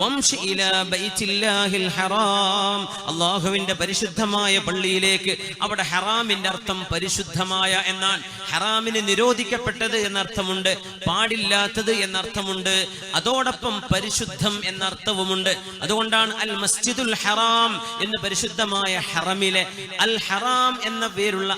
വംശി ഇലാ ബൈത്തില്ലാഹിൽ ഹറാം, അല്ലാഹുവിന്റെ പരിശുദ്ധമായ പള്ളിയിലേക്ക്. അവിടെ ഹറാമിന്റെ അർത്ഥം പരിശുദ്ധമായ എന്നാണ്. ഹറാമിന് നിരോധിക്കപ്പെട്ടത് എന്നർത്ഥമുണ്ട്, പാടില്ലാത്തത് എന്നർത്ഥമുണ്ട്, അതോടൊപ്പം പരിശുദ്ധം എന്നർത്ഥവുമുണ്ട്. അതുകൊണ്ടാണ് അൽ മസ്ജിദുൽ ഹറാം എന്ന് പരിശുദ്ധമായ ഹറമിലെ അൽ ഹറാം എന്ന പേരുള്ള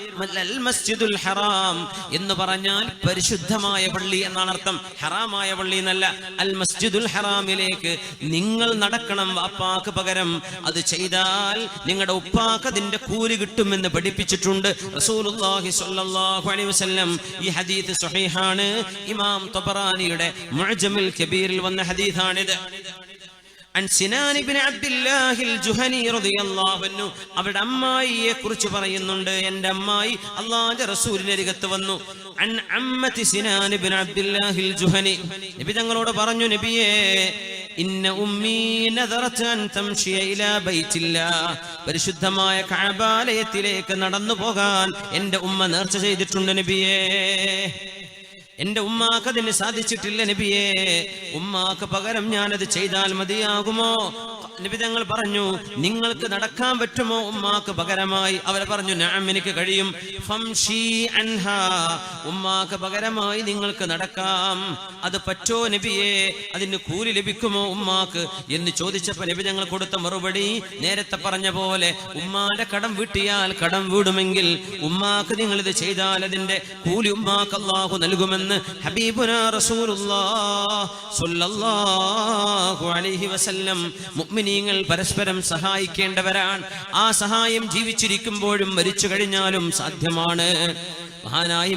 അൽ മസ്ജിദുൽ ഹറാം എന്ന് പറഞ്ഞാൽ പരിശുദ്ധമായ പള്ളി എന്നാണ് അർത്ഥം. ഹറാമായ പള്ളി എന്നല്ല. അൽ മസ്ജിദുൽ ഹറാമിലേക്ക് നിങ്ങൾ നടക്കണം. വാപ്പാക്ക് പകരം അത് ചെയ്താൽ നിങ്ങളുടെ ഉപ്പാക്ക് അതിന്റെ കൂലി കിട്ടുമെന്ന് പഠിപ്പിച്ചിട്ടുണ്ട് റസൂലുള്ളാഹി സ്വല്ലല്ലാഹു അലൈഹി വസല്ലം. ഈ ഹദീസ് സ്വഹീഹാണ്. ഇമാം തബറാനിയുടെ മുഅ്ജമുൽ കബീറിൽ വന്ന ഹദീസാണിത്. عن سنان بن عبد الله الجهني رضي الله عنه, അവരുടെ അമ്മായിയെ കുറിച്ച് പറയുന്നുണ്ട്. എൻ്റെ അമ്മായി അല്ലാഹുവിന്റെ റസൂലിന്റെ അരികത്ത് വന്നു. عن عمة سنان بن عبد الله الجهني, നബി തങ്ങളോട് പറഞ്ഞു, നബിയേ, ഇന്ന ഉമ്മീ നദറത അൻ തംശിയ ഇലാ ബൈത്തില്ലാഹ്, പരിശുദ്ധമായ കഅബാലയത്തിലേക്ക് നടന്നു പോകാൻ എൻ്റെ ഉമ്മ നേർച്ച ചെയ്തിട്ടുണ്ട് നബിയേ. എന്റെ ഉമ്മാക്ക് അതിന് സാധിച്ചിട്ടില്ല നബിയേ, ഉമ്മാക്ക് പകരം ഞാനത് ചെയ്താൽ മതിയാകുമോ? നബി തങ്ങൾ പറഞ്ഞു, നിങ്ങൾക്ക് നടക്കാൻ പറ്റുമോ ഉമ്മാക്ക് പകരമായി? അവർ പറഞ്ഞു, നഅം, എനിക്ക് കഴിയും. ഫംശി അൻഹാ, ഉമ്മാക്ക് പകരമായി നിങ്ങൾക്ക് നടക്കാം. അത് പറ്റോ നബിയേ? അതിന് കൂലി ലഭിക്കുമോ ഉമ്മാക്ക് എന്ന് ചോദിച്ചപ്പോൾ നബി തങ്ങൾ കൊടുത്ത മറുപടി നേരത്തെ പറഞ്ഞ പോലെ, ഉമ്മാന്റെ കടം വീട്ടിയാൽ കടം വീടുമെങ്കിൽ ഉമ്മാക്ക് നിങ്ങൾ ഇത് ചെയ്താൽ അതിന്റെ കൂലി ഉമ്മാക്ക് അല്ലാഹു നൽകുമെന്ന് ഹബീബുനാ റസൂലുള്ളാഹി സ്വല്ലല്ലാഹു അലൈഹി വസല്ലം. മുഅ്മിനീങ്ങൾ പരസ്പരം സഹായിക്കേണ്ടവരാണ്. ആ സഹായം ജീവിച്ചിരിക്കുമ്പോഴും മരിച്ചു കഴിഞ്ഞാലും സാധ്യമാണ്. മഹാനായ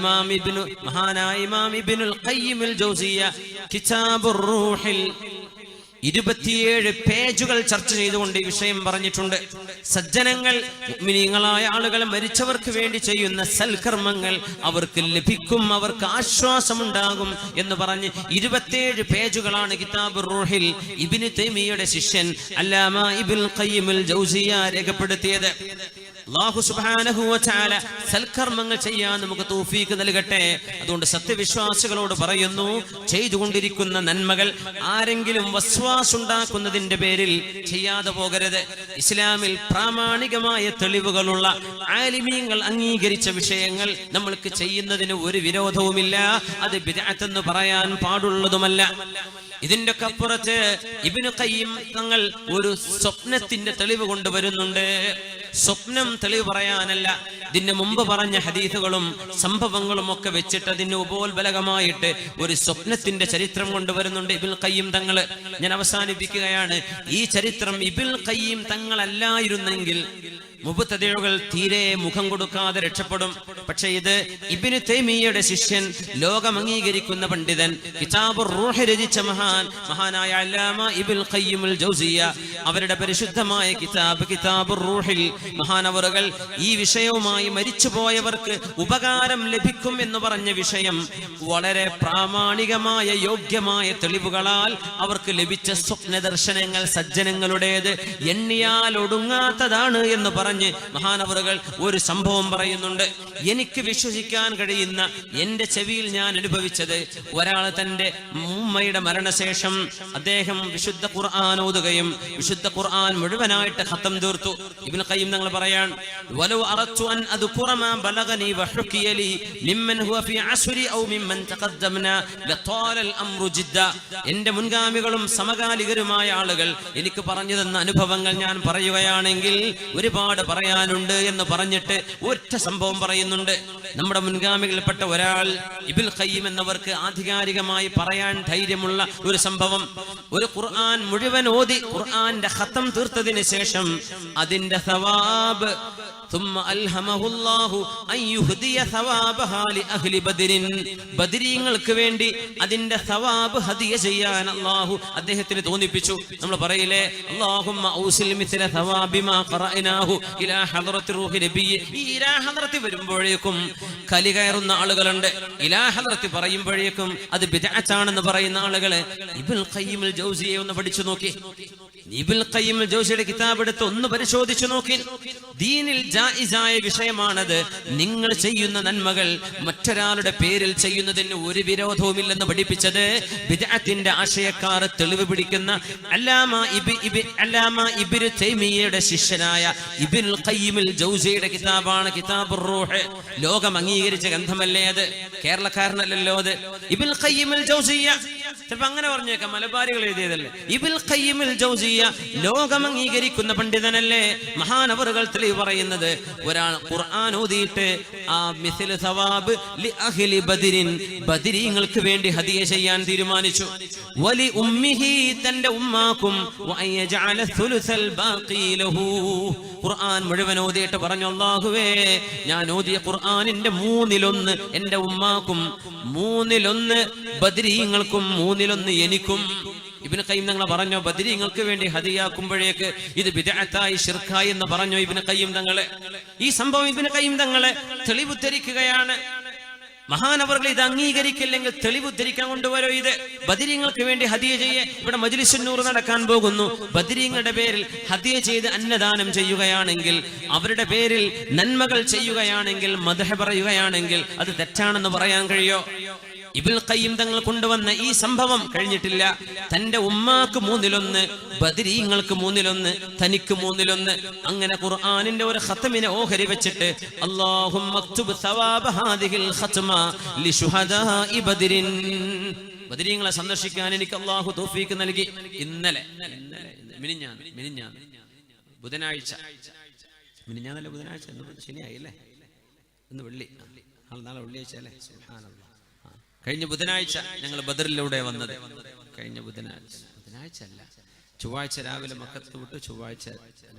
ഇമാം ഇബ്നുൽ ഖയ്യിം അൽ ജൗസിയ്യ കിതാബുർ റൂഹിൽ 27 പേജുകൾ ചർച്ച ചെയ്തുകൊണ്ട് ഈ വിഷയം പറഞ്ഞിട്ടുണ്ട്. സജ്ജനങ്ങൾ, മുഅ്മിനീങ്ങളായ ആളുകൾ മരിച്ചവർക്ക് വേണ്ടി ചെയ്യുന്ന സൽക്കർമ്മങ്ങൾ അവർക്ക് ലഭിക്കും, അവർക്ക് ആശ്വാസമുണ്ടാകും എന്ന് പറഞ്ഞ് 27 പേജുകളാണ് കിതാബുർ റൂഹിൽ ഇബ്നു തൈമിയ്യയുടെ ശിഷ്യൻ അല്ലാമ ഇബ്നുൽ ഖയ്യിം അൽ ജൗസിയ്യ രേഖപ്പെടുത്തിയത്. അല്ലാഹു സുബ്ഹാനഹു വ തആല സൽക്കർമ്മങ്ങൾ ചെയ്യാൻ നമുക്ക് തൗഫീഖ് നൽകട്ടെ. അതുകൊണ്ട് സത്യവിശ്വാസികളോട് പറയുന്നു, ചെയ്തുകൊണ്ടിരിക്കുന്ന നന്മകൾ ആരെങ്കിലും വസ്വാസ് ഉണ്ടാക്കുന്നതിന്റെ പേരിൽ ചെയ്യാതെ പോകരുത്. ഇസ്ലാമിൽ പ്രാമാണികമായ തെളിവുകളുള്ള ആലിമീങ്ങൾ അംഗീകരിച്ച വിഷയങ്ങൾ നമ്മൾക്ക് ചെയ്യുന്നതിന് ഒരു വിരോധവുമില്ല. അത് ബിദ്അത്ത് എന്ന് പറയാൻ പാടുള്ളതുമല്ല. ഇതിന്റെ അപ്പുറത്ത് ഇബ്നു ഖയ്യിം തങ്ങൾ ഒരു സ്വപ്നത്തിന്റെ തെളിവ് കൊണ്ടുവരുന്നുണ്ട്. സ്വപ്നം തെളിവ് പറയാനല്ല, ഇതിന് മുമ്പ് പറഞ്ഞ ഹദീസുകളും സംഭവങ്ങളും ഒക്കെ വെച്ചിട്ട് അതിന് ഉപോത്ബലകമായിട്ട് ഒരു സ്വപ്നത്തിന്റെ ചരിത്രം കൊണ്ടുവരുന്നുണ്ട് ഇബ്നുൽ ഖയ്യിം തങ്ങൾ. ഞാൻ അവസാനിപ്പിക്കുകയാണ്. ഈ ചരിത്രം ഇബ്നുൽ ഖയ്യിം തങ്ങളല്ലായിരുന്നെങ്കിൽ മുബ്തദിഉകൾ തീരെ മുഖം കൊടുക്കാതെ രക്ഷപ്പെടും. പക്ഷേ ഇത് ഇബ്നു തൈമിയ്യയുടെ ശിഷ്യൻ, ലോകം അംഗീകരിക്കുന്ന പണ്ഡിതൻ, കിതാബുർ റൂഹ് രചിച്ച മഹാനായ അല്ലാമ ഇബ്നുൽ ഖയ്യിം അൽ ജൗസിയ്യ, അവരുടെ പരിശുദ്ധമായ കിതാബുർ റൂഹിൽ മഹാനവറുകൾ ഈ വിഷയവുമായി മരിച്ചുപോയവർക്ക് ഉപകാരം ലഭിക്കും എന്ന് പറഞ്ഞ വിഷയം വളരെ പ്രാമാണികമായ യോഗ്യമായ തെളിവുകളാൽ അവർക്ക് ലഭിച്ച സ്വപ്ന ദർശനങ്ങൾ സജ്ജനങ്ങളുടേത് എണ്ണിയാൽ ഒടുങ്ങാത്തതാണ് എന്ന് പറഞ്ഞ് മഹാനവറുകൾ ഒരു സംഭവം പറയുന്നുണ്ട്. എനിക്ക് വിശ്വസിക്കാൻ കഴിയുന്ന, എന്റെ ചെവിയിൽ ഞാൻ അനുഭവിച്ചത്, ഒരാൾ തന്റെ ഉമ്മയുടെ മരണശേഷം അദ്ദേഹം വിശുദ്ധ ഖുർആൻ ഓതുകയും വിശുദ്ധ ഖുർആൻ മുഴുവനായിട്ട് ഖത്തം തീർത്തു. ഇബ്നു ഖയ്യിം തങ്ങൾ പറയാൻ, വലൗ അറദ്തു അൻ അദ്കുറ മാ ബലഗനി വഹുകിയ ലി മിമ്മൻ ഹുവ ഫീ അസ്രി ഔ മിമ്മൻ തഖദ്ദംനാ ലതാല അൽ അംറു ജിദ്ദ. എന്റെ മുൻഗാമികളും സമകാലികരുമായ ആളുകൾ എനിക്ക് പറഞ്ഞു തന്ന അനുഭവങ്ങൾ ഞാൻ പറയുകയാണെങ്കിൽ ഒരുപാട് പറയാനുണ്ട് എന്ന് പറഞ്ഞിട്ട് ഒറ്റ സംഭവം പറയുന്നുണ്ട്. നമ്മുടെ മുൻഗാമികളിൽപ്പെട്ട ഒരാൾ ഇബ്നുൽ ഖയ്യിം എന്നവർക്ക് ആധികാരികമായി പറയാൻ ധൈര്യമുള്ള ഒരു സംഭവം, ഒരു ഖുർആൻ മുഴുവൻ ഓതി ഖുർആന്റെ ഖത്തം തീർത്തതിന് ശേഷം അതിന്റെ സവാബ് ثم ألهمه الله أن يهدي ثوابها لأهل بدر, ബദരീങ്ങൾക്ക് വേണ്ടി അതിന്റെ സവാബ് ഹദിയ ചെയ്യാൻ അല്ലാഹു അദ്ദേഹത്തിന് തോന്നിപ്പിച്ചു. നമ്മൾ പറയില്ലേ, അല്ലാഹുമ്മ ഔസിൽ മിസ്ല സവാബി മാ ഖറഅനാഹു ഇലാ ഹദ്റത്തി റൂഹി നബി. ഈ ഇലാ ഹദ്റത്തി വരുമ്പോഴേക്കും കലി കയറുന്ന ആളുകളുണ്ട്. ഇലാ ഹദ്റത്തി പറയുമ്പോഴേക്കും അത് ബിദ്അത്താണെന്ന് പറയുന്ന ആളുകളെ ഇബ്നുൽ ഖയ്യിം അൽ ജൗസിയ്യ ഒന്ന് പഠിച്ചു നോക്കി. ഇബ്നുൽ ഖയ്യിം അൽ ജൗസിയുടെ കിതാബ് എടുത്ത് ഒന്ന് പരിശോധിച്ചു നോക്കി. ദീനിൽ ജായിസായ വിഷയം വിഷയമാണത്. നിങ്ങൾ ചെയ്യുന്ന നന്മകൾ മറ്റൊരാളുടെ പേരിൽ ചെയ്യുന്നതിന് ഒരു വിരോധവുമില്ലെന്ന് പഠിപ്പിച്ചത് ബിദ്അത്തിന്റെ ആശയക്കാർ തെളിവ് പിടിക്കുന്ന അല്ലാമ ഇബ്നു തൈമിയ്യയുടെ ശിഷ്യനായ ഇബ്നുൽ ഖയ്യിമുൽ ജൗസിയുടെ കിതാബാണ് കിതാബുർ റൂഹ്. ലോകം അംഗീകരിച്ച ഗ്രന്ഥമല്ലേ അത്? കേരളക്കാരനല്ലല്ലോ അത്. ഇബ്നുൽ ഖയ്യിമുൽ ജൗസിയ്യ ചിലപ്പോൾ അങ്ങനെ പറഞ്ഞേക്കാം, മലബാരികൾ എഴുതിയതല്ലേ. ഇബ്നുൽ ഖയ്യിമുൽ ജൗസിയ്യ ലോകം അംഗീകരിക്കുന്ന പണ്ഡിതനല്ലേ. മഹാനവറുകൾ തെളിവ് പറയുന്നത് ഒരാൾ ഖുർആൻ ഓതിയിട്ട് ആ മിസ്ലു സവാബ് ലി അഹ്ലി ബദരിൻ, ബദരീങ്ങൾക്ക് വേണ്ടി ഹദിയ ചെയ്യാൻ തീരുമാനിച്ചു. വലി ഉമ്മിഹി, തന്റെ ഉമ്മാക്കും വയജഅല സുലുസൽ ബാഖി ലഹു. ഖുർആൻ മുഴുവൻ ഓതിയിട്ട് പറഞ്ഞു, അല്ലാഹുവേ ഞാൻ ഓതിയ ഖുർആനിന്റെ 1/3 എന്റെ ഉമ്മാക്കും 1/3 ബദരീങ്ങൾക്കും 1/3 എനിക്കും. ഇബ്നു ഖയ്യിം തങ്ങൾ പറഞ്ഞു, ബദരീങ്ങൾക്ക് വേണ്ടി ഹദിയാക്കുമ്പോഴേക്ക് ഇത് ബിദ്അത്തായി ശിർക്കായി എന്ന് പറഞ്ഞു ഇബ്നു ഖയ്യിം തങ്ങളെ. ഈ സംഭവം ഇബ്നു ഖയ്യിം തങ്ങളെ തെളിവുദ്ധരിക്കുകയാണ്. മഹാനവറുകൾ ഇത് അംഗീകരിക്കില്ലെങ്കിൽ തെളിവുദ്ധരിക്കാൻ കൊണ്ടുവരോ. ഇത് ബദരീങ്ങൾക്ക് വേണ്ടി ഹദിയ ചെയ്യേ. ഇവിടെ മജ്ലിസുൻ നൂർ നടക്കാൻ പോകുന്നു. ബദരീങ്ങളുടെ പേരിൽ ഹദിയ ചെയ്ത് അന്നദാനം ചെയ്യുകയാണെങ്കിൽ, അവരുടെ പേരിൽ നന്മകൾ ചെയ്യുകയാണെങ്കിൽ, മദ്ഹ് പറയുകയാണെങ്കിൽ അത് തെറ്റാണെന്ന് പറയാൻ കഴിയോ? ഇബ്നുൽ ഖയ്യിം തങ്ങൾ കൊണ്ടുവന്ന ഈ സംഭവം കഴിഞ്ഞിട്ടില്ല. തന്റെ ഉമ്മാക്ക് 1/3, ബദരീങ്ങൾക്ക് 1/3, തനിക്ക് 1/3. അങ്ങനെ ഖുർആനിന്റെ ഒരു ഖത്മിനെ ഓഹരി വെച്ചിട്ട് അല്ലാഹുമ്മ അക്തുബ് സവാബ ഹാദിഹിൽ ഖത്മ ലിശുഹദാഇ ബദരിൻ. ബദരീങ്ങളെ സന്ദർശിക്കാൻ എനിക്ക് അല്ലാഹു തൗഫീഖ് നൽകി. ഇന്നലെ മിനിഞ്ഞാന്ന് ബുധനാഴ്ച, മിനിഞ്ഞാന്നല്ലേ ബുധനാഴ്ച, ശനിയായില്ലേ, ഇന്ന് വെള്ളി, നാളെ വെള്ളിയാഴ്ച അല്ലേ. സുബ്ഹാനല്ലാഹ്. കഴിഞ്ഞ ബുധനാഴ്ച ഞങ്ങൾ ബദറിലൂടെ വന്നത്. കഴിഞ്ഞ ബുധനാഴ്ച അല്ല, ചൊവ്വാഴ്ച രാവിലെ മക്കത്ത് വിട്ട് ചൊവ്വാഴ്ച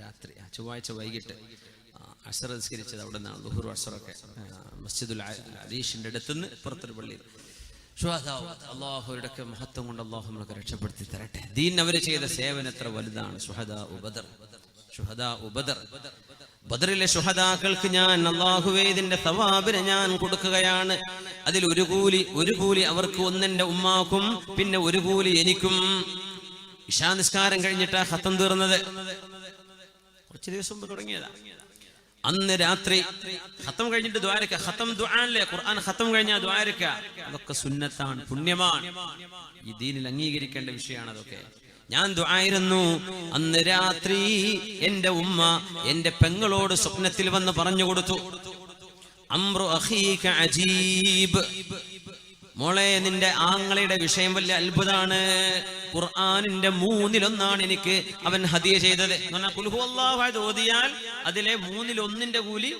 രാത്രി, ചൊവ്വാഴ്ച വൈകിട്ട് അസ്ർ നിസ്കരിച്ചത് അവിടെ നിന്നാണ്. ളുഹുർ അസ്റൊക്കെ മസ്ജിദുൽ അലീഷിന്റെ അടുത്തുനിന്ന് പുറത്തൊരു പള്ളിയിൽ. അള്ളാഹുവിന്റെ മഹത്വം കൊണ്ട് അള്ളാഹു നമ്മളൊക്കെ രക്ഷപ്പെടുത്തി തരട്ടെ. ദീൻ അവർ ചെയ്ത സേവനം എത്ര വലുതാണ്. ശുഹദാ ബദർ. ബദറിലെ ശുഹദാക്കൾക്ക് ഞാൻ അല്ലാഹുവേ ഇതിന്റെ സവാബിനെ ഞാൻ കൊടുക്കുകയാണ്. അതിൽ ഒരു കൂലി അവർക്ക്, ഒന്നെന്റെ ഉമ്മാക്കും പിന്നെ ഒരു കൂലി എനിക്കും. ഇശാ നിസ്കാരം കഴിഞ്ഞിട്ടാ ഖത്തം തീർന്നത്. കുറച്ച് ദിവസം മുമ്പ് തുടങ്ങിയതാ. അന്ന് രാത്രി ഖത്തം കഴിഞ്ഞിട്ട് ദുആരക്ക. ഖത്തം ദുആഅല്ലേ, ഖുർആൻ ഖത്തം കഴിഞ്ഞാൽ ദുആരക്ക. അതൊക്കെ സുന്നത്താണ്, പുണ്യമാണ്. ഈ ദീനിൽ അംഗീകരിക്കേണ്ട വിഷയമാണ് അതൊക്കെ. ഞാൻ ദുആയിരുന്നു. അന്ന് രാത്രി എന്റെ ഉമ്മ എന്റെ പെങ്ങളോട് സ്വപ്നത്തിൽ വന്ന് പറഞ്ഞു കൊടുത്തു, അംറു അഖീക അജീബ്, മോളെ നിന്റെ ആങ്ങളയുടെ വിഷയം വലിയ അത്ഭുതമാണ്. ഖുർആനിന്റെ 1/3 എനിക്ക് അവൻ ഹദിയ ചെയ്തത്. ഖുൽ ഹുവല്ലാഹു അഹദ് ഓതിയാൽ അതിലെ 1/1 കൂലി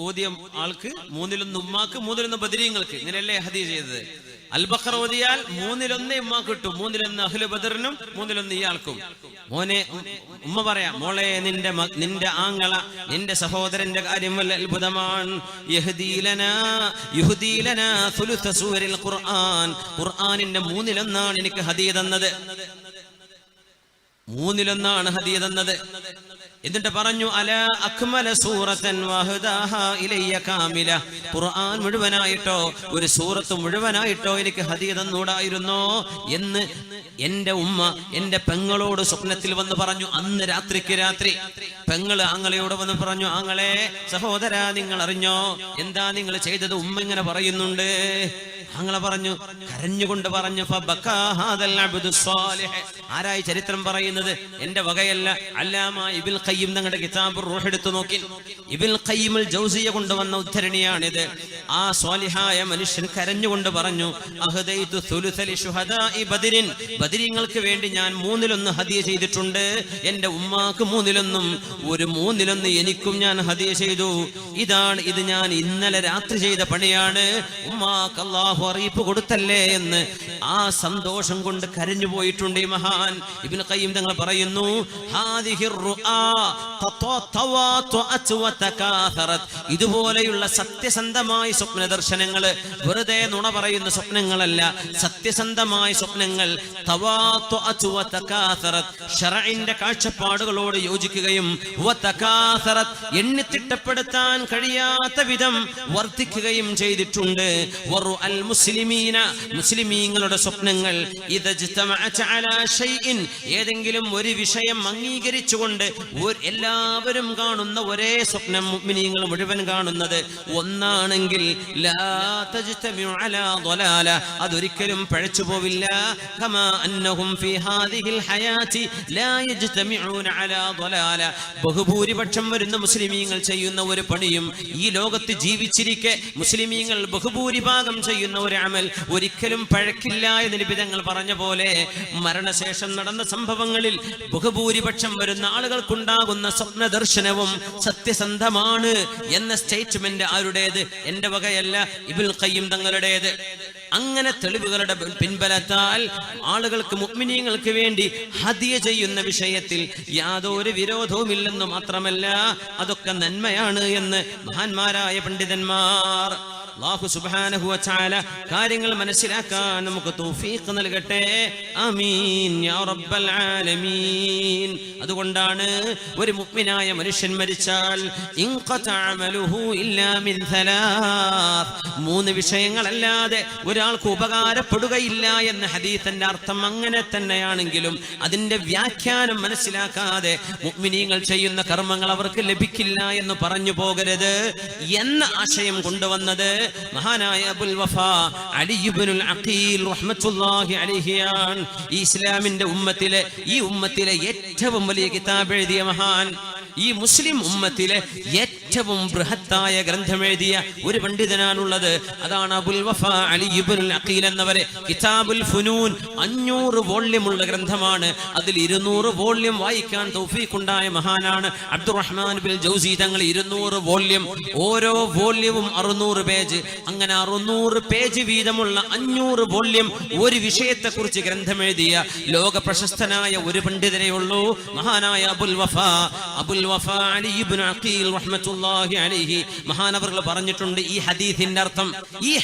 ഓതിയ ആൾക്ക്, 1/1 ഉമ്മാക്ക്, 1/1 ബദരീങ്ങൾക്ക്. ഇങ്ങനെയല്ലേ ഹദിയ ചെയ്തത്. അൽ ബഖറ ഓതിയാൽ 1/1 ഉമ്മാക്ക് കിട്ടും, 1/1 അഹ്ലു ബദറിനും, 1/1 ഇയാൾക്കും. മോനെ, ഉമ്മ പറയാം, മോളെ നിന്റെ ആങ്ങള, നിന്റെ സഹോദരന്റെ കാര്യം വല്ല അത്ഭുതമാണ്. യുഹ്ദീലനാ സുലുസ സൂറൽ ഖുർആൻ, ഖുർആനിന്റെ 1/1 എനിക്ക് ഹദിയ തന്നത്. 1/1 ഹദിയ തന്നത്. എന്നിട്ട് പറഞ്ഞു, അലാ അക്മല സൂറത്തൻ വഹദാഹാ ഇലയ്യ കാമില, ഖുർആൻ മുഴുവനായിട്ടോ ഒരു സൂറത്ത് മുഴുവനായിട്ടോ എനിക്ക് ഹദിയ തന്നൂടായിരുന്നോ എന്ന് എന്റെ ഉമ്മ എന്റെ പെങ്ങളോട് സ്വപ്നത്തിൽ വന്ന് പറഞ്ഞു. അന്ന് രാത്രി പെങ്ങള് ആങ്ങളയോട് വന്ന് പറഞ്ഞു, ആങ്ങളെ, സഹോദര, നിങ്ങൾ അറിഞ്ഞോ എന്താ നിങ്ങൾ ചെയ്തത്? ഉമ്മ ഇങ്ങനെ പറയുന്നുണ്ട്. ആങ്ങളെ പറഞ്ഞു, കരഞ്ഞുകൊണ്ട് പറഞ്ഞു, ഫബകാ ഹാദൽ അബ്ദു സ്വാലിഹ്. ആരായി ചരിത്രം പറയുന്നത്? എന്റെ വകയല്ല. അല്ലാമ ഇബ്നുൽ ഖയ്യിം തങ്ങളുടെ കിതാബുർ റൂഹ് എടുത്തു നോക്കി. ഇബ്നുൽ ഖയ്യിമുൽ ജൗസിയ്യ കൊണ്ടുവന്ന ഉദ്ധരണിയാണിത്. ആ സ്വാലിഹായ മനുഷ്യൻ കരഞ്ഞുകൊണ്ട് പറഞ്ഞു, അഹദൈതു സുലുസ ലിശുഹദാഇ ബദരിൻ, ബദരീങ്ങൾക്ക് വേണ്ടി ഞാൻ 1/3 ഹദിയ ചെയ്തിട്ടുണ്ട്. എന്റെ ഉമ്മാക്ക് 1/1, ഒരു 1/1 എനിക്കും ഞാൻ ഹദിയ ചെയ്തു. ഇത് ഞാൻ ഇന്നലെ രാത്രി ചെയ്ത പണിയാണ്. ഉമ്മാക്ക് അല്ലാഹു അറിയിപ്പ് കൊടുത്തല്ലേ എന്ന് ആ സന്തോഷം കൊണ്ട് കരഞ്ഞു പോയിട്ടുണ്ട് ഈ മഹാൻ. ഇബ്നു ഖയ്യിം തങ്ങൾ പറയുന്നു, ഹാദിഹിർ റുആ തതവതഅത് വതകാസറത്, ഇതുപോലെയുള്ള സത്യസന്ധമായ സ്വപ്ന ദർശനങ്ങൾ, വെറുതെ നുണ പറയുന്ന സ്വപ്നങ്ങളല്ല, സത്യസന്ധമായ സ്വപ്നങ്ങൾ, തവാതഅത് വതകാസറത്, ശർഇന്റെ കാഴ്ചപ്പാടുകളോട് യോജിക്കുകയും വതകാസറത്, എണ്ണിത്തിട്ടപ്പെടുത്താൻ കഴിയാത്ത വിധം വർദ്ധിക്കുകയും ചെയ്തിട്ടുണ്ട്. വറുഅൽ മുസ്ലിമീന, മുസ്ലിമീങ്ങളുടെ മുഅ്മിനീങ്ങളുടെ സ്വപ്നങ്ങൾ ഏതെങ്കിലും ഒരു വിഷയം അംഗീകരിച്ചുകൊണ്ട് എല്ലാവരും കാണുന്ന ഒരേ സ്വപ്നം മുഅ്മിനീങ്ങൾ മുഴുവൻ കാണുന്നത് ഒന്നാണെങ്കിൽ ലാ തജ്തമിഉ അലാ ളലാല, അതൊരിക്കലും പഴച്ചു പോവില്ല. കമാ അന്നഹും ഫീ ഹാദിഹിൽ ഹയാതി ലാ യജ്തമിഊന അലാ ളലാല, ബഹുഭൂരിപക്ഷം വരുന്ന മുസ്ലിമീങ്ങൾ ചെയ്യുന്ന ഒരു പണിയും ഈ ലോകത്ത് ജീവിച്ചിരിക്കെ മുസ്ലിമീങ്ങൾ ബഹുഭൂരിഭാഗം ചെയ്യുന്ന ഒരു അമൽ ഒരിക്കലും പഴക്കില്ല എന്ന് നിബിധങ്ങൾ പറഞ്ഞ പോലെ മരണശേഷം നടന്ന സംഭവങ്ങളിൽ ബഹുഭൂരിപക്ഷം വരുന്ന ആളുകൾക്കുണ്ടാകുന്ന സ്വപ്ന ദർശനവും സത്യസന്ധമാണ് എന്ന സ്റ്റേറ്റ്മെന്റ് ആരുടേത്? എന്റെ വകയല്ല, ഇബ്നുൽ ഖയ്യിം തങ്ങളുടേത്. അങ്ങനെ തെളിവുകളുടെ പിൻബലത്താൽ ആളുകൾക്ക് മുഅ്മിനീങ്ങൾക്ക് വേണ്ടി ഹദിയ ചെയ്യുന്ന വിഷയത്തിൽ യാതൊരു വിരോധവുമില്ലെന്ന് മാത്രമല്ല, അതൊക്കെ നന്മയാണ് എന്ന് മഹാന്മാരായ പണ്ഡിതന്മാർ. അല്ലാഹു സുബ്ഹാനഹു വ തആല കാര്യങ്ങൾ മനസ്സിലാക്കാൻ നമുക്ക് തൗഫീഖ് നൽകട്ടെ. ആമീൻ യാ റബ്ബൽ ആലമീൻ. അതുകൊണ്ടാണ് ഒരു മുഅ്മിനായ മനുഷ്യൻ മരിച്ചാൽ ഇൻഖതഅ അമലുഹു ഇല്ലാ മിൻ സലാസ്, 3 വിഷയങ്ങളല്ലാതെ ഒരാൾക്ക് ഉപകാരപ്പെടുകയില്ല എന്ന ഹദീസിന്റെ അർത്ഥം അങ്ങനെ തന്നെയാണെങ്കിലും അതിന്റെ വ്യാഖ്യാനം മനസ്സിലാക്കാതെ മുഅ്മിനീങ്ങൾ ചെയ്യുന്ന കർമ്മങ്ങൾ അവർക്ക് ലഭിക്കില്ല എന്ന് പറഞ്ഞു പോകരുത് എന്ന ആശയം കൊണ്ടുവന്നത് മഹാനായ അബുൽ വഫാ അലി ഇബ്നുൽ അഖീൽ റഹ്മത്തുള്ളാഹി അലൈഹിയാണ്. ഈ ഇസ്ലാമിന്റെ ഈ ഉമ്മത്തിലെ ഏറ്റവും വലിയ കിതാബ് എഴുതിയ മഹാൻ, ഈ മുസ്ലിം ഉമ്മത്തിലെ ഏറ്റവും ബൃഹത്തായ ഗ്രന്ഥം എഴുതിയ ഒരു പണ്ഡിതനാണുള്ളത്. അതാണ് അബുൽ വഫാ അലി ഇബ്നുൽ അഖീൽ എന്നവരെ. കിതാബുൽ ഫുനൂൻ 500 വോള്യമുള്ള ഗ്രന്ഥമാണ്. അതിൽ 200 വോള്യം വായിക്കാൻ തൗഫീഖ് ഉണ്ടായ മഹാനാണ് അബ്ദുറഹ്മാൻ ബിൻ ജൗസി തങ്ങൾ. 200 വോള്യം, ഓരോ വോള്യവും 600 പേജ്. അങ്ങനെ 600 പേജ് വീതമുള്ള 500 വോള്യം ഒരു വിഷയത്തെക്കുറിച്ച് ഗ്രന്ഥം എഴുതിയ ലോക പ്രശസ്തനായ ഒരു പണ്ഡിതനേ ഉള്ളൂ, മഹാനായ അബുൽ വഫാ അലി ഇബ്നു അഖീൽ റഹ്മത്തുള്ളാഹി അലൈഹി. മഹാനവറുകൾ പറഞ്ഞിട്ടുണ്ട്, ഈ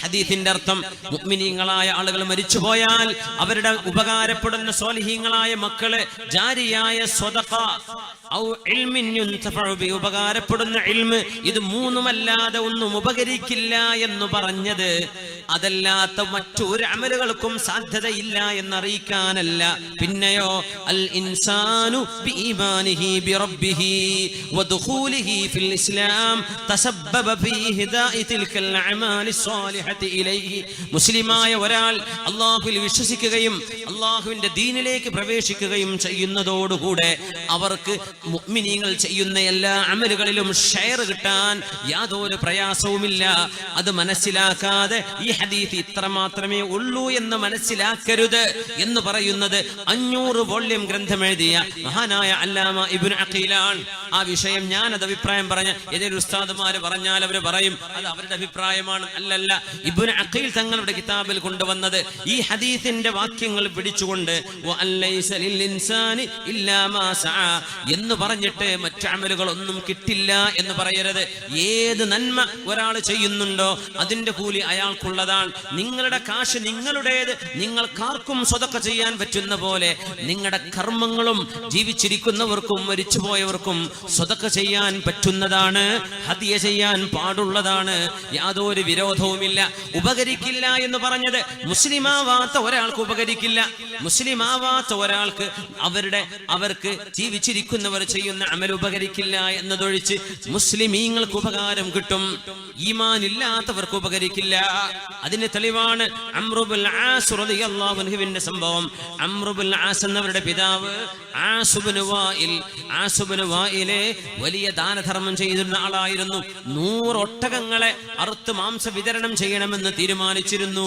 ഹദീസിന്റെ അർത്ഥം മുഅ്മിനീങ്ങളായ ആളുകൾ മരിച്ചുപോയാൽ അവരുടെ ഉപകാരപ്പെടുന്ന സ്വാലിഹീങ്ങളായ മക്കള് ജാരിയായ സ്വദഖ ഔ ഇൽമിൻ യുൻതഫഉ ബി, ഉപകാരപ്പെടുന്ന ഇൽമ്, ഇത് 3മല്ലാതെ ഒന്നും ഉപകരിക്കില്ല എന്ന് പറഞ്ഞത് അതല്ലാത്ത മറ്റൊരു അമലുകൾക്കും സാധ്യതയില്ല എന്നറിയിക്കാനല്ല. പിന്നെയോ അൽ ഇൻസാനു ബി ഈമാനിഹി ബി റബ്ബിഹി വദുഖൂലിഹി ഫിൽ ഇസ്ലാം തസബ്ബബ ഫീ ഹിദായി തിൽകൽ അഅമാലി സ്വാലിഹതി ഇലൈഹി. മുസ്ലിമായ ഒരാൾ അല്ലാഹുവിൽ വിശ്വസിക്കുകയും അല്ലാഹുവിന്റെ ദീനിലേക്ക് പ്രവേശിക്കുകയും ചെയ്യുന്നതോടുകൂടെ അവർക്ക് മുഅ്മിനീങ്ങൾ ചെയ്യുന്ന എല്ലാ അമലുകളിലും ഷെയർ കിട്ടാൻ യാതൊരു പ്രയാസവുമില്ല. അത് മനസ്സിലാക്കാതെ ഈ ഹദീസ് ഇത്ര മാത്രമേ ഉള്ളൂ എന്ന് മനസ്സിലാക്കരുത് എന്ന് പറയുന്നത് 500 വോള്യം ഗ്രന്ഥം എഴുതിയ മഹാനായ അല്ലാമ ഇബ്നു അഖീലാണ്. ആ വിഷയം ഞാനത് അഭിപ്രായം പറഞ്ഞ ഏതൊരു ഉസ്താദുമാര് പറഞ്ഞാൽ അവർ പറയും അത് അവരുടെ അഭിപ്രായമാണ്. അല്ലല്ല, ഇബ്നു അഖീൽ തങ്ങളുടെ കിതാബിൽ കൊണ്ടുവന്നത് ഈ ഹദീസിന്റെ വാക്യങ്ങൾ പിടിച്ചുകൊണ്ട് വഅല്ലൈസ ലിൽ ഇൻസാനി ഇല്ലാ മാ സഅ എന്ന് പറഞ്ഞിട്ട് മറ്റു അമലുകളൊന്നും കിട്ടില്ല എന്ന് പറയരുത്. ഏത് നന്മ ഒരാൾ ചെയ്യുന്നുണ്ടോ അതിന്റെ കൂലി അയാൾക്കുള്ളതാണ്. നിങ്ങളുടെ കാശ് നിങ്ങളുടേത്, നിങ്ങൾക്കാർക്കും സ്വതക്ക ചെയ്യാൻ പറ്റുന്ന പോലെ നിങ്ങളുടെ കർമ്മങ്ങളും ജീവിച്ചിരിക്കുന്നവർക്കും മരിച്ചുപോയവർക്കും സ്വതക്ക ചെയ്യാൻ പറ്റുന്നതാണ്, ഹദിയ ചെയ്യാൻ പാടുള്ളതാണ്. യാതൊരു വിരോധവുമില്ല. ഉപകരിക്കില്ല എന്ന് പറഞ്ഞത് മുസ്ലിമാവാത്ത ഒരാൾക്ക് ഉപകരിക്കില്ല. മുസ്ലിമാവാത്ത ഒരാൾക്ക് അവർക്ക് ജീവിച്ചിരിക്കുന്നവർ ചെയ്യുന്ന അമൽ ഉപകരിക്കില്ല എന്നതൊഴിച്ച് മുസ്ലിമീങ്ങൾക്ക് ഉപകാരം കിട്ടും, ഈമാൻ ഇല്ലാത്തവർക്ക് ഉപകരിക്കില്ല. അതിന് തെളിവാണ് അംറു ബിൻ ആസ് റളിയല്ലാഹു അൻഹുവിന്റെ സംഭവം. അംറു ബിൻ ആസ് എന്നവരുടെ പിതാവ് ആസ് ബിൻ വായിലെ വലിയ ദാനധർമ്മം ചെയ്തിരുന്ന ആളായിരുന്നു. 100 ഒട്ടകങ്ങളെ അറുത്ത് മാംസ വിതരണം ചെയ്യണമെന്ന് തീരുമാനിച്ചിരുന്നു.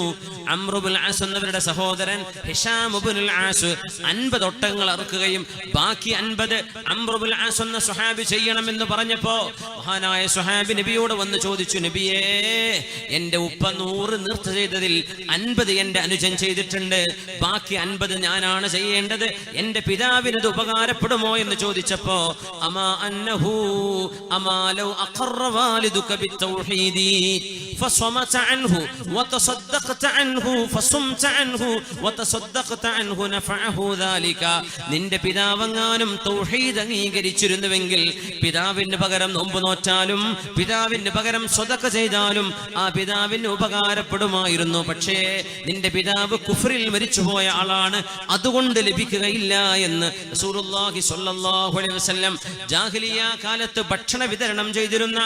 അംറു ബിൻ ആസ് എന്നവരുടെ സഹോദരൻ ഹിശാം ഇബ്നുൽ ആസ് 50 ഒട്ടകങ്ങൾ അറുക്കുകയും ബാക്കി 50 അംറു ബിൻ ആസ് എന്ന സ്വഹാബി ചെയ്യണമെന്ന് പറഞ്ഞപ്പോ മഹാനായ സ്വഹാബി നബിയോട് വന്ന് ചോദിച്ചു, നബിയേ, എന്റെ ഉപ്പ 100 നീർച്ച ചെയ്തതിൽ 50 എന്റെ അനുജൻ ചെയ്തിട്ടുണ്ട്, ബാക്കി 50 ഞാനാണ് ചെയ്യേണ്ടത്, എന്റെ പിതാവിനത് ഉപകാരപ്പെടുമോ എന്ന് ചോദിച്ചപ്പോ അമാ അമാ ലൗ അഖറ വാലിദുക ബിത്തൗഹീദി ഫസമത അൻഹു വതസദ്ദഖത അൻഹു ഫസുംത അൻഹു വതസദ്ദഖത അൻഹു നഫഅഹു ദാലിക. നിന്റെ പിതാവെങ്ങാനും തൗഹീദ് അംഗീകരിച്ചിരുന്നുവെങ്കിൽ പിതാവിന് പകരം നോമ്പ് നോറ്റാലും പിതാവിന് പകരം സ്വതക്ക ചെയ്താലും ആ പിതാവിന് ഉപകാരപ്പെടുമായിരുന്നു. പക്ഷേ നിന്റെ പിതാവ് കുഫ്രിൽ മരിച്ചുപോയ ആളാണ്, അതുകൊണ്ട് ലഭിക്കുകയില്ല എന്ന് റസൂലുള്ളാഹി സ്വല്ലല്ലാഹു അലൈഹി വസല്ലം ജാഹിലിയ കാലത്ത് ഭക്ഷണ വിതരണം ചെയ്തിരുന്ന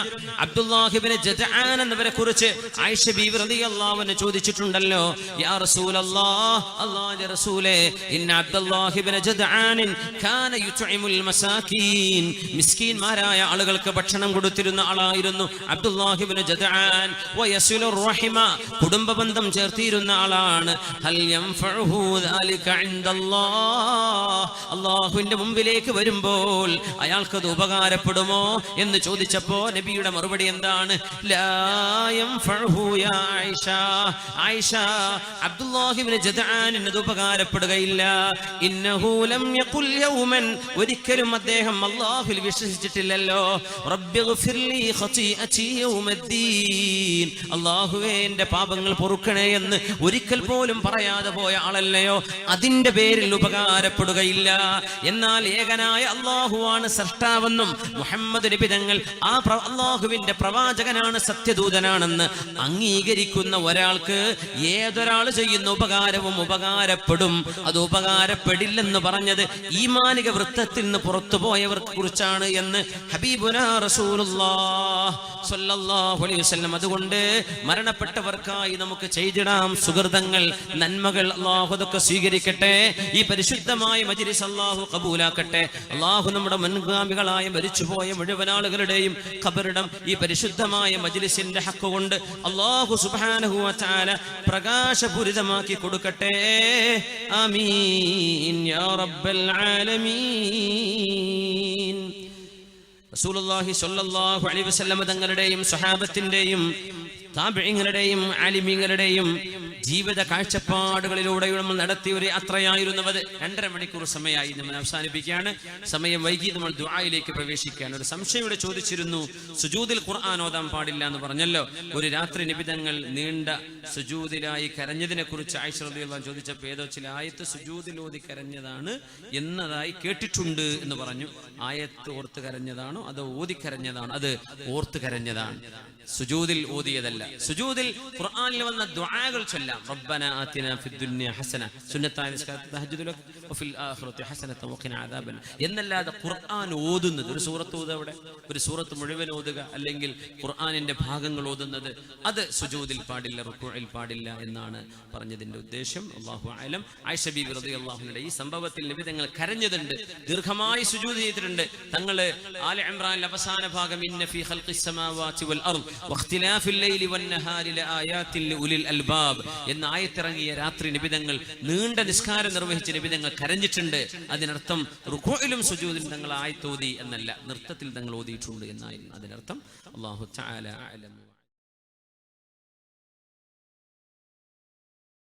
അബ്ദുല്ലാഹി ഇബ്നു ജദ്ആൻ എന്നവരെ കുറിച്ച് ആയിഷ ബീവി റളിയല്ലാഹു അൻഹ ചോദിച്ചിട്ടുണ്ടല്ലോ, യാ റസൂലല്ലാഹ്, അല്ലാഹുവിന്റെ റസൂലേ, ഇന്ന അബ്ദുല്ലാഹി ഇബ്നു ജദ്ആൻ കാന യുത്ഇമുൽ മസാകീൻ, മിസ്കീൻമാരായ ആളുകൾക്ക് ഭക്ഷണം കൊടുത്തിരുന്ന ആളായിരുന്നു അബ്ദുല്ലാഹി ഇബ്നു ജദ്ആൻ. വയസിലുർ റഹിമ, കുടുംബ ബന്ധം ചേർത്തിരുന്ന ആളാണ്. ഹൽ യൻഫഉഹു ദാലിക ഇൻദല്ലാഹ്, അല്ലാഹുവിന്റെ മുമ്പിലേക്ക് വരുമ്പോൾ അയാൾക്കത് ഉപകാരപ്പെടുമോ എന്ന് ചോദിച്ചപ്പോ നബിയുടെ മറുപടി എന്താണ്? ലാ യൻഫഉഹു യാ ആയിഷ, ആയിഷ, അബ്ദുല്ലാഹി ഇബ്നു ജദ്ആനിന് അത് ഉപകാരപ്പെടുകയില്ല. ഇന്നഹു ലം യഖുൽ യൗമൻ, ഒരിക്കലും അദ്ദേഹം അല്ലാഹുവിൽ വിശ്വസിച്ചിട്ടില്ലല്ലോ, റബ്ബിഗ്ഫിർലി ഖതീഅതി യൗമദ്ദീൻ, അല്ലാഹുവേ എന്റെ പാപങ്ങൾ പൊറുക്കണേ എന്ന് ഒരിക്കൽ പോലും പറയാതെ പോയ ആളല്ലയോ, അതിന്റെ പേരിൽ ഉപകാരപ്പെടുകയില്ല. എന്നാൽ ഏകനായ അല്ലാഹുവാണ് സൃഷ്ടാവെന്നും മുഹമ്മദ് നബി തങ്ങൾ ആ അല്ലാഹുവിന്റെ പ്രവാചകനാണ്, സത്യദൂതനാണെന്ന് അംഗീകരിക്കുന്ന ഒരാൾക്ക് ഏതൊരാൾ ചെയ്യുന്ന ഉപകാരവും ഉപകാരപ്പെടും. അത് ഉപകാരപ്പെടില്ലെന്ന് പറഞ്ഞത് ഈമാനിക വൃത്തത്തിൽ നിന്ന് പുറത്തുപോയവർക്ക് കുറിച്ചാണ് എന്ന് ഹബീബുനാ റസൂലുള്ളാഹി സ്വല്ലല്ലാഹു അലൈഹി വസല്ലം. അതുകൊണ്ട് മരണപ്പെട്ടവർക്കായി നമുക്ക് ചെയ്തിടാം സുഹൃതങ്ങൾ, നന്മകൾ. അല്ലാഹു അതൊക്കെ സ്വീകരിക്കട്ടെ. ഈ പരിശുദ്ധമായ മജ്‌ലിസ് അല്ലാഹു കബൂലാക്കട്ടെ. അല്ലാഹു നമ്മുടെ മുൻഗാമികളായ മരിച്ചുപോയ മുഴുവൻ ആളുകളുടെയും ഖബറിടം ഈ പരിശുദ്ധമായ മജ്‌ലിസിന്റെ ഹഖ് കൊണ്ട് അല്ലാഹു സുബ്ഹാനഹു വ തആല പ്രകാശപൂരിതമാക്കി കൊടുക്കട്ടെ. ആമീൻ യാ റബ്ബൽ ആലമീൻ. റസൂലുള്ളാഹി സ്വല്ലല്ലാഹു അലൈഹി വസല്ലം തങ്ങളുടെയും സ്വഹാബത്തിന്റെയും താബിഈങ്ങളുടെയും ആലിമീങ്ങളുടെയും ജീവിത കാഴ്ചപ്പാടുകളിലൂടെ നമ്മൾ നടത്തിയ ഒരു യാത്രയായിരുന്നത്. 2.5 മണിക്കൂർ സമയമായി നമ്മൾ അവസാനിപ്പിക്കുകയാണ്. സമയം വൈകി നമ്മൾ ദുആയിലേക്ക് പ്രവേശിക്കുകയാണ്. ഒരു സംശയം ഇവിടെ ചോദിച്ചിരുന്നു, സുജൂദിൽ ഖുർആൻ ഓതാൻ പാടില്ല എന്ന് പറഞ്ഞല്ലോ. ഒരു രാത്രി നബി തങ്ങൾ നീണ്ട സുജൂദിലായി കരഞ്ഞതിനെ കുറിച്ച് ആയിഷ റളിയല്ലാഹു അൻഹ ചോദിച്ചപ്പോൾ ഏതോ ചില ആയത്ത് സുജൂദിൽ ഓതി കരഞ്ഞതാണ് എന്നതായി കേട്ടിട്ടുണ്ട് എന്ന് പറഞ്ഞു. ആയത്ത് ഓർത്ത് കരഞ്ഞതാണോ അതോ ഓതി കരഞ്ഞതാണോ? അത് ഓർത്ത് കരഞ്ഞതാണ്, സുജൂദിൽ ഓതിയതല്ല. സുജൂദിൽ ഖുർആനിൽ വന്ന ദുആകൾ ചൊല്ലാം. റബ്ബനാ ആതിനാ ഫിദ്ദുനിയ ഹസന, സുന്നത്തായ നിസ്കാരത്തിൽ തഹജ്ജുദ് ലക വഫിൽ ആഖിറതി ഹസനത വഖിനാ അദാബൻ എന്നല്ലാതെ ഖുർആൻ ഓതുന്നത്, ഒരു സൂറത്ത് ഓതുക, അവിടെ ഒരു സൂറത്ത് മുഴുവൻ ഓതുക, അല്ലെങ്കിൽ ഖുർആനിന്റെ ഭാഗങ്ങൾ ഓതുന്നത്, അത് സുജൂദിൽ പാടില്ല, റുക്കൂഇൽ പാടില്ല എന്നാണ് പറഞ്ഞതിന്റെ ഉദ്ദേശം. അല്ലാഹു അഅലം. ആയിഷ ബീബി റളിയല്ലാഹു അൻഹയുടെ ഈ സംഭവത്തിൽ നബി തങ്ങൾ കരഞ്ഞതുണ്ട്, ദീർഘമായി സുജൂദ് ചെയ്തിട്ടുണ്ട്. തങ്ങൾ ആല ഇംറാനിലെ അവസാന ഭാഗം ഇന്ന ഫീ ഖൽഖിസ് സമാവാതി വൽ അർദ് വഖ്തിലാഫിൽ ലൈലി വന്നഹാരി ലആയാതിൻ ലിഉലിൽ അൽബാബ് എന്ന ആയത്തിറങ്ങിയ രാത്രി നിബിതങ്ങൾ നീണ്ട നിസ്കാരം നിർവഹിച്ച് നിബിതങ്ങൾ കരഞ്ഞിട്ടുണ്ട്. അതിനർത്ഥം റുകൂഇലും സുജൂദിലും തങ്ങൾ ആയത്തോതി എന്നല്ല, നൃത്തത്തിൽ തങ്ങൾ ഓതിയിട്ടുണ്ട് എന്നായിരുന്നു അതിനർത്ഥം. അല്ലാഹു തആല അഅലം.